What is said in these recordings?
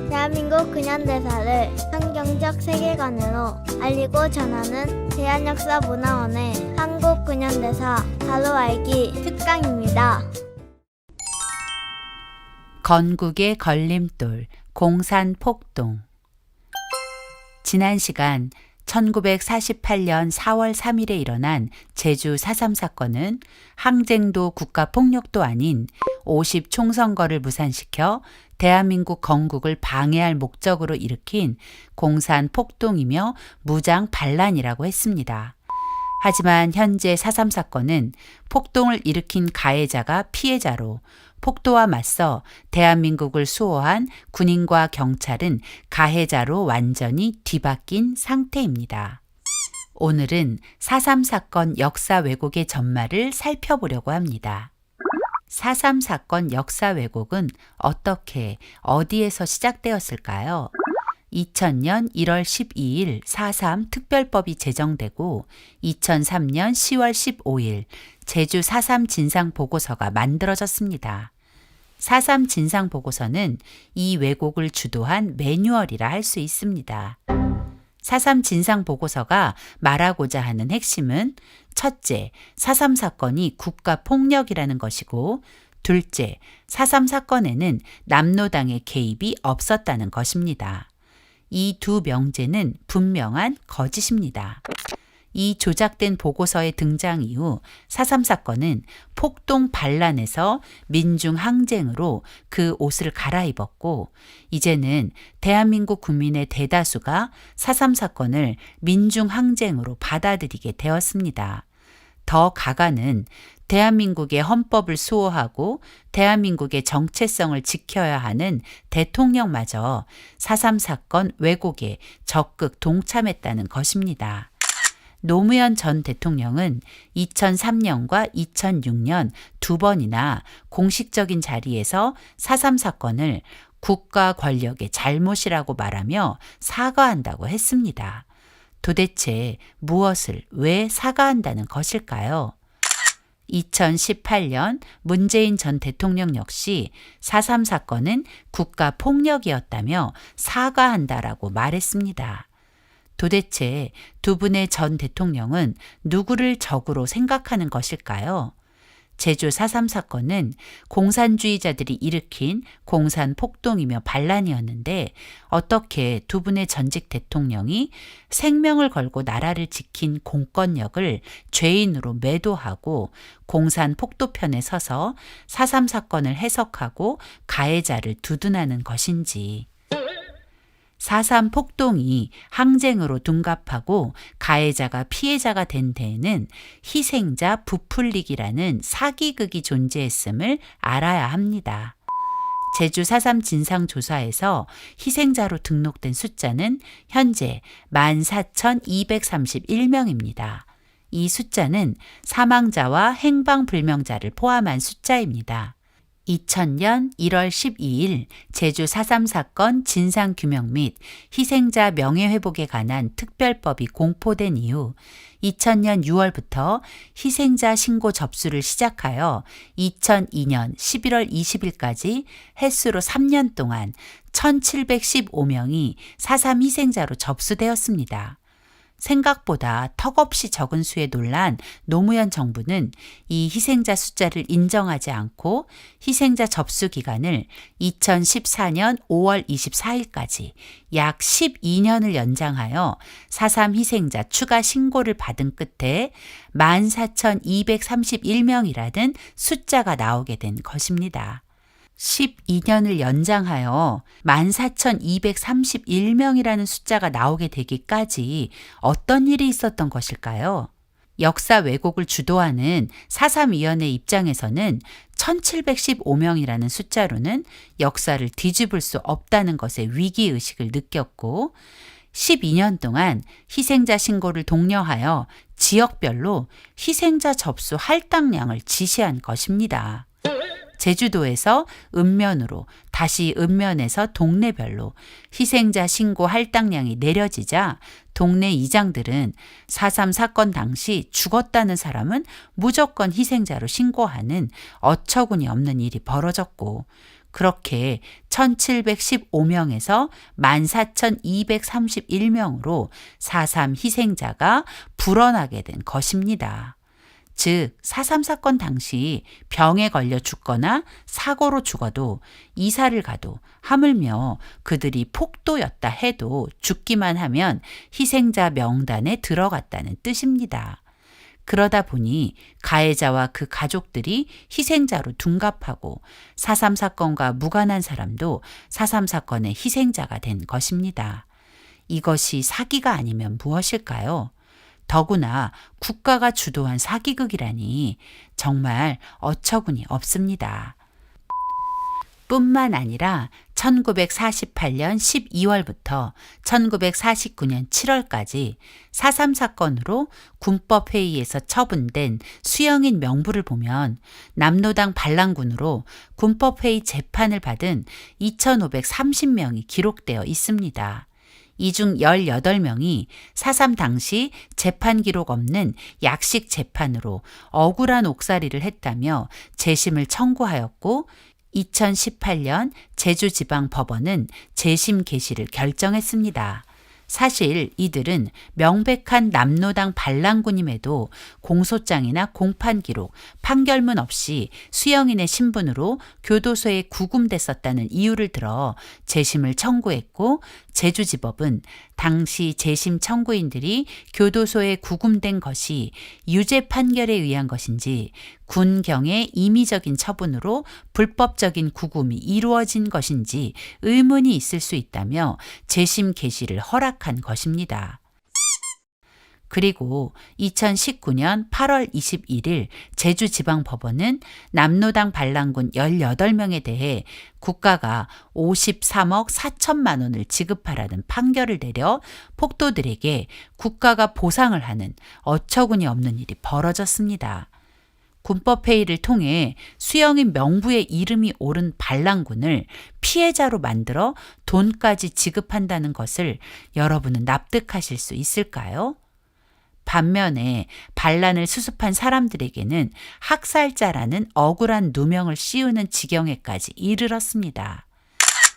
대한민국 근현대사를 성경적 세계관으로 알리고 전하는 대한역사문화원의 한국근현대사 바로 알기 특강입니다. 건국의 걸림돌, 공산폭동. 지난 시간 1948년 4월 3일에 일어난 제주 4.3 사건은 항쟁도 국가폭력도 아닌 50 총선거를 무산시켜 대한민국 건국을 방해할 목적으로 일으킨 공산폭동이며 무장 반란이라고 했습니다. 하지만 현재 4.3 사건은 폭동을 일으킨 가해자가 피해자로 폭도와 맞서 대한민국을 수호한 군인과 경찰은 가해자로 완전히 뒤바뀐 상태입니다. 오늘은 4.3 사건 역사 왜곡의 전말을 살펴보려고 합니다. 4.3 사건 역사 왜곡은 어떻게, 어디에서 시작되었을까요? 2000년 1월 12일 4.3 특별법이 제정되고 2003년 10월 15일 제주 4.3 진상보고서가 만들어졌습니다. 4.3 진상보고서는 이 왜곡을 주도한 매뉴얼이라 할 수 있습니다. 4.3 진상보고서가 말하고자 하는 핵심은 첫째, 4.3 사건이 국가폭력이라는 것이고 둘째, 4.3 사건에는 남노당의 개입이 없었다는 것입니다. 이 두 명제는 분명한 거짓입니다. 이 조작된 보고서의 등장 이후 4.3 사건은 폭동 반란에서 민중 항쟁으로 그 옷을 갈아입었고 이제는 대한민국 국민의 대다수가 4.3 사건을 민중 항쟁으로 받아들이게 되었습니다. 더 가가는 대한민국의 헌법을 수호하고 대한민국의 정체성을 지켜야 하는 대통령마저 4.3 사건 왜곡에 적극 동참했다는 것입니다. 노무현 전 대통령은 2003년과 2006년 두 번이나 공식적인 자리에서 4.3 사건을 국가 권력의 잘못이라고 말하며 사과한다고 했습니다. 도대체 무엇을 왜 사과한다는 것일까요? 2018년 문재인 전 대통령 역시 4.3 사건은 국가 폭력이었다며 사과한다라고 말했습니다. 도대체 두 분의 전 대통령은 누구를 적으로 생각하는 것일까요? 제주 4.3 사건은 공산주의자들이 일으킨 공산폭동이며 반란이었는데 어떻게 두 분의 전직 대통령이 생명을 걸고 나라를 지킨 공권력을 죄인으로 매도하고 공산폭도 편에 서서 4.3 사건을 해석하고 가해자를 두둔하는 것인지. 4.3 폭동이 항쟁으로 둔갑하고 가해자가 피해자가 된 데에는 희생자 부풀리기라는 사기극이 존재했음을 알아야 합니다. 제주 4.3 진상조사에서 희생자로 등록된 숫자는 현재 14,231명입니다. 이 숫자는 사망자와 행방불명자를 포함한 숫자입니다. 2000년 1월 12일 제주 4.3 사건 진상규명 및 희생자 명예회복에 관한 특별법이 공포된 이후 2000년 6월부터 희생자 신고 접수를 시작하여 2002년 11월 20일까지 횟수로 3년 동안 1715명이 4.3 희생자로 접수되었습니다. 생각보다 턱없이 적은 수에 놀란 노무현 정부는 이 희생자 숫자를 인정하지 않고 희생자 접수 기간을 2014년 5월 24일까지 약 12년을 연장하여 4.3 희생자 추가 신고를 받은 끝에 14,231명이라는 숫자가 나오게 된 것입니다. 12년을 연장하여 14,231명이라는 숫자가 나오게 되기까지 어떤 일이 있었던 것일까요? 역사 왜곡을 주도하는 4.3위원회 입장에서는 1715명이라는 숫자로는 역사를 뒤집을 수 없다는 것에 위기의식을 느꼈고 12년 동안 희생자 신고를 독려하여 지역별로 희생자 접수 할당량을 지시한 것입니다. 제주도에서 읍면으로 다시 읍면에서 동네별로 희생자 신고 할당량이 내려지자 동네 이장들은 4.3 사건 당시 죽었다는 사람은 무조건 희생자로 신고하는 어처구니 없는 일이 벌어졌고 그렇게 1715명에서 14,231명으로 4.3 희생자가 불어나게 된 것입니다. 즉, 4.3 사건 당시 병에 걸려 죽거나 사고로 죽어도 이사를 가도 하물며 그들이 폭도였다 해도 죽기만 하면 희생자 명단에 들어갔다는 뜻입니다. 그러다 보니 가해자와 그 가족들이 희생자로 둔갑하고 4.3 사건과 무관한 사람도 4.3 사건의 희생자가 된 것입니다. 이것이 사기가 아니면 무엇일까요? 더구나 국가가 주도한 사기극이라니 정말 어처구니 없습니다. 뿐만 아니라 1948년 12월부터 1949년 7월까지 4.3 사건으로 군법회의에서 처분된 수형인 명부를 보면 남로당 반란군으로 군법회의 재판을 받은 2,530명이 기록되어 있습니다. 이 중 18명이 4.3 당시 재판 기록 없는 약식 재판으로 억울한 옥살이를 했다며 재심을 청구하였고 2018년 제주지방법원은 재심 개시를 결정했습니다. 사실 이들은 명백한 남로당 반란군임에도 공소장이나 공판 기록, 판결문 없이 수형인의 신분으로 교도소에 구금됐었다는 이유를 들어 재심을 청구했고 제주지법은 당시 재심 청구인들이 교도소에 구금된 것이 유죄 판결에 의한 것인지 군경의 임의적인 처분으로 불법적인 구금이 이루어진 것인지 의문이 있을 수 있다며 재심 개시를 허락한 것입니다. 그리고 2019년 8월 21일 제주지방법원은 남로당 반란군 18명에 대해 국가가 53억 4천만 원을 지급하라는 판결을 내려 폭도들에게 국가가 보상을 하는 어처구니 없는 일이 벌어졌습니다. 군법회의를 통해 수형인 명부에 이름이 오른 반란군을 피해자로 만들어 돈까지 지급한다는 것을 여러분은 납득하실 수 있을까요? 반면에 반란을 수습한 사람들에게는 학살자라는 억울한 누명을 씌우는 지경에까지 이르렀습니다.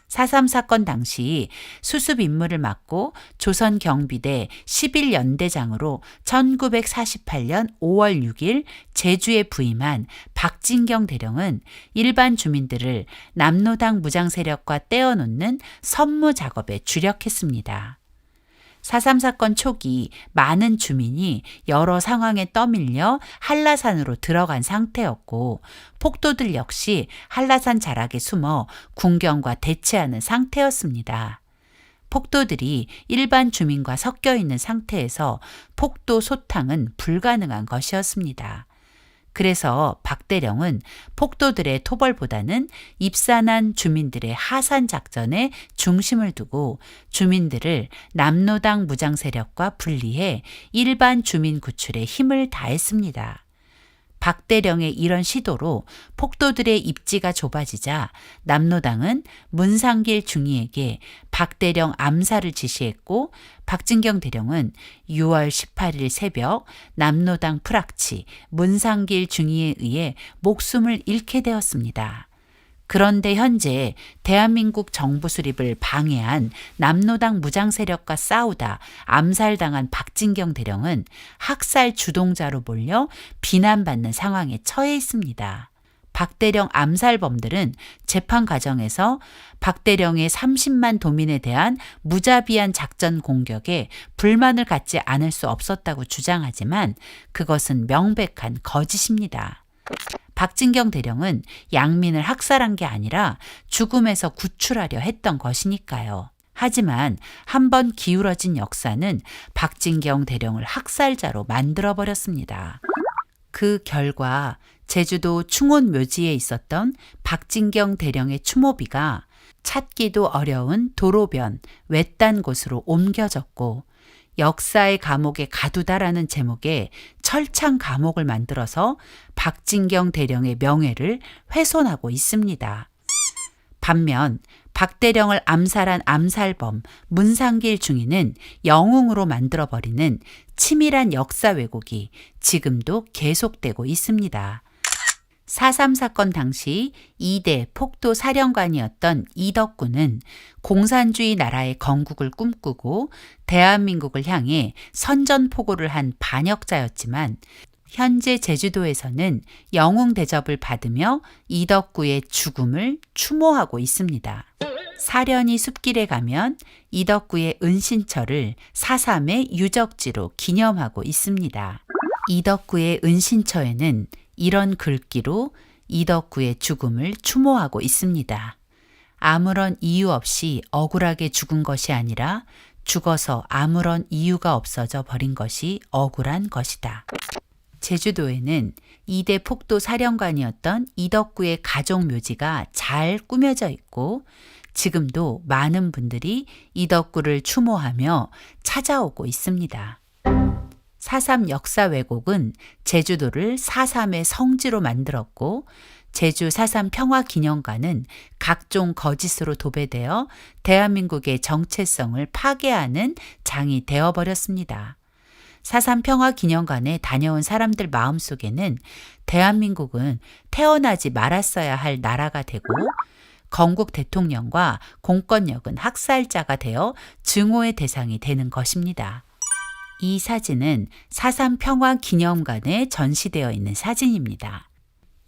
4.3 사건 당시 수습 임무를 맡고 조선경비대 11연대장으로 1948년 5월 6일 제주에 부임한 박진경 대령은 일반 주민들을 남로당 무장세력과 떼어놓는 선무 작업에 주력했습니다. 4.3 사건 초기 많은 주민이 여러 상황에 떠밀려 한라산으로 들어간 상태였고 폭도들 역시 한라산 자락에 숨어 군경과 대치하는 상태였습니다. 폭도들이 일반 주민과 섞여 있는 상태에서 폭도 소탕은 불가능한 것이었습니다. 그래서 박대령은 폭도들의 토벌보다는 입산한 주민들의 하산 작전에 중심을 두고 주민들을 남로당 무장 세력과 분리해 일반 주민 구출에 힘을 다했습니다. 박대령의 이런 시도로 폭도들의 입지가 좁아지자 남로당은 문상길 중위에게 박대령 암살을 지시했고 박진경 대령은 6월 18일 새벽 남로당 프락치 문상길 중위에 의해 목숨을 잃게 되었습니다. 그런데 현재 대한민국 정부 수립을 방해한 남로당 무장 세력과 싸우다 암살당한 박진경 대령은 학살 주동자로 몰려 비난받는 상황에 처해 있습니다. 박대령 암살범들은 재판 과정에서 박대령의 30만 도민에 대한 무자비한 작전 공격에 불만을 갖지 않을 수 없었다고 주장하지만 그것은 명백한 거짓입니다. 박진경 대령은 양민을 학살한 게 아니라 죽음에서 구출하려 했던 것이니까요. 하지만 한번 기울어진 역사는 박진경 대령을 학살자로 만들어버렸습니다. 그 결과 제주도 충원 묘지에 있었던 박진경 대령의 추모비가 찾기도 어려운 도로변 외딴 곳으로 옮겨졌고 역사의 감옥에 가두다라는 제목의 철창 감옥을 만들어서 박진경 대령의 명예를 훼손하고 있습니다. 반면 박대령을 암살한 암살범 문상길 중위는 영웅으로 만들어버리는 치밀한 역사 왜곡이 지금도 계속되고 있습니다. 4.3 사건 당시 2대 폭도 사령관이었던 이덕구는 공산주의 나라의 건국을 꿈꾸고 대한민국을 향해 선전포고를 한 반역자였지만 현재 제주도에서는 영웅 대접을 받으며 이덕구의 죽음을 추모하고 있습니다. 사련이 숲길에 가면 이덕구의 은신처를 4.3의 유적지로 기념하고 있습니다. 이덕구의 은신처에는 이런 글귀로 이덕구의 죽음을 추모하고 있습니다. 아무런 이유 없이 억울하게 죽은 것이 아니라 죽어서 아무런 이유가 없어져 버린 것이 억울한 것이다. 제주도에는 2대 폭도 사령관이었던 이덕구의 가족 묘지가 잘 꾸며져 있고 지금도 많은 분들이 이덕구를 추모하며 찾아오고 있습니다. 4.3 역사 왜곡은 제주도를 4.3의 성지로 만들었고 제주 4.3 평화기념관은 각종 거짓으로 도배되어 대한민국의 정체성을 파괴하는 장이 되어버렸습니다. 4.3 평화기념관에 다녀온 사람들 마음속에는 대한민국은 태어나지 말았어야 할 나라가 되고 건국 대통령과 공권력은 학살자가 되어 증오의 대상이 되는 것입니다. 이 사진은 4.3 평화기념관에 전시되어 있는 사진입니다.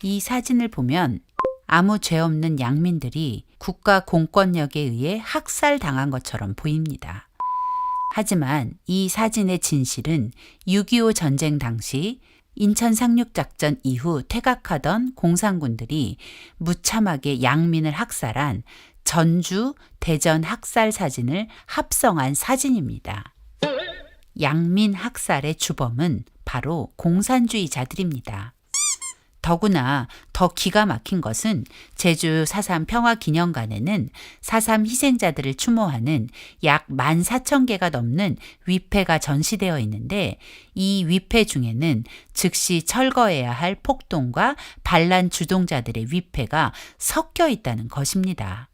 이 사진을 보면 아무 죄 없는 양민들이 국가 공권력에 의해 학살당한 것처럼 보입니다. 하지만 이 사진의 진실은 6.25 전쟁 당시 인천 상륙작전 이후 퇴각하던 공산군들이 무참하게 양민을 학살한 전주, 대전 학살 사진을 합성한 사진입니다. 양민 학살의 주범은 바로 공산주의자들입니다. 더구나 더 기가 막힌 것은 제주 4.3 평화기념관에는 4.3 희생자들을 추모하는 약 14,000개가 넘는 위패가 전시되어 있는데 이 위패 중에는 즉시 철거해야 할 폭동과 반란 주동자들의 위패가 섞여 있다는 것입니다.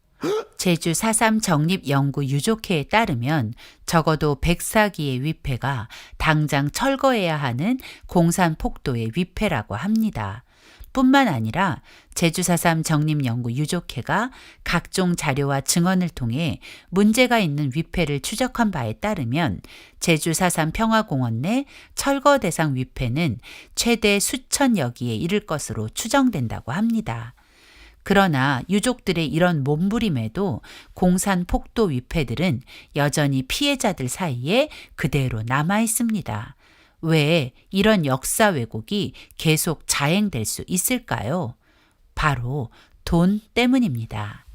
제주 4.3 정립연구 유족회에 따르면 적어도 104기의 위패가 당장 철거해야 하는 공산폭도의 위패라고 합니다. 뿐만 아니라 제주 4.3 정립연구 유족회가 각종 자료와 증언을 통해 문제가 있는 위패를 추적한 바에 따르면 제주 4.3 평화공원 내 철거 대상 위패는 최대 수천여 기에 이를 것으로 추정된다고 합니다. 그러나 유족들의 이런 몸부림에도 공산 폭도 위패들은 여전히 피해자들 사이에 그대로 남아 있습니다. 왜 이런 역사 왜곡이 계속 자행될 수 있을까요? 바로 돈 때문입니다.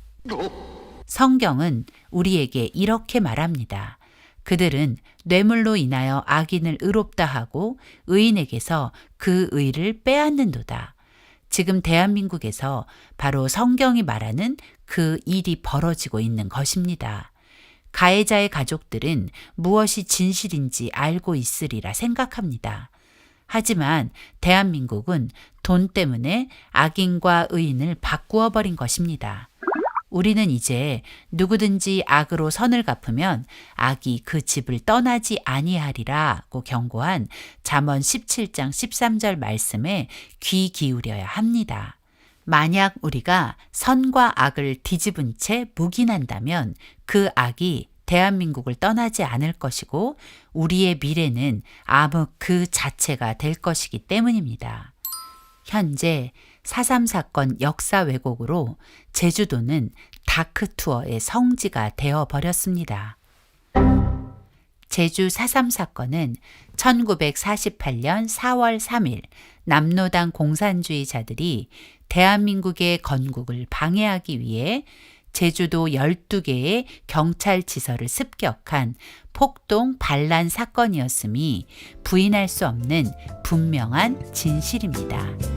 성경은 우리에게 이렇게 말합니다. 그들은 뇌물로 인하여 악인을 의롭다 하고 의인에게서 그 의를 빼앗는도다. 지금 대한민국에서 바로 성경이 말하는 그 일이 벌어지고 있는 것입니다. 가해자의 가족들은 무엇이 진실인지 알고 있으리라 생각합니다. 하지만 대한민국은 돈 때문에 악인과 의인을 바꾸어 버린 것입니다. 우리는 이제 누구든지 악으로 선을 갚으면 악이 그 집을 떠나지 아니하리라고 경고한 잠언 17장 13절 말씀에 귀 기울여야 합니다. 만약 우리가 선과 악을 뒤집은 채 묵인한다면 그 악이 대한민국을 떠나지 않을 것이고 우리의 미래는 암흑 그 자체가 될 것이기 때문입니다. 현재 4.3 사건 역사 왜곡으로 제주도는 다크투어의 성지가 되어버렸습니다. 제주 4.3 사건은 1948년 4월 3일 남로당 공산주의자들이 대한민국의 건국을 방해하기 위해 제주도 12개의 경찰지서를 습격한 폭동 반란 사건이었음이 부인할 수 없는 분명한 진실입니다.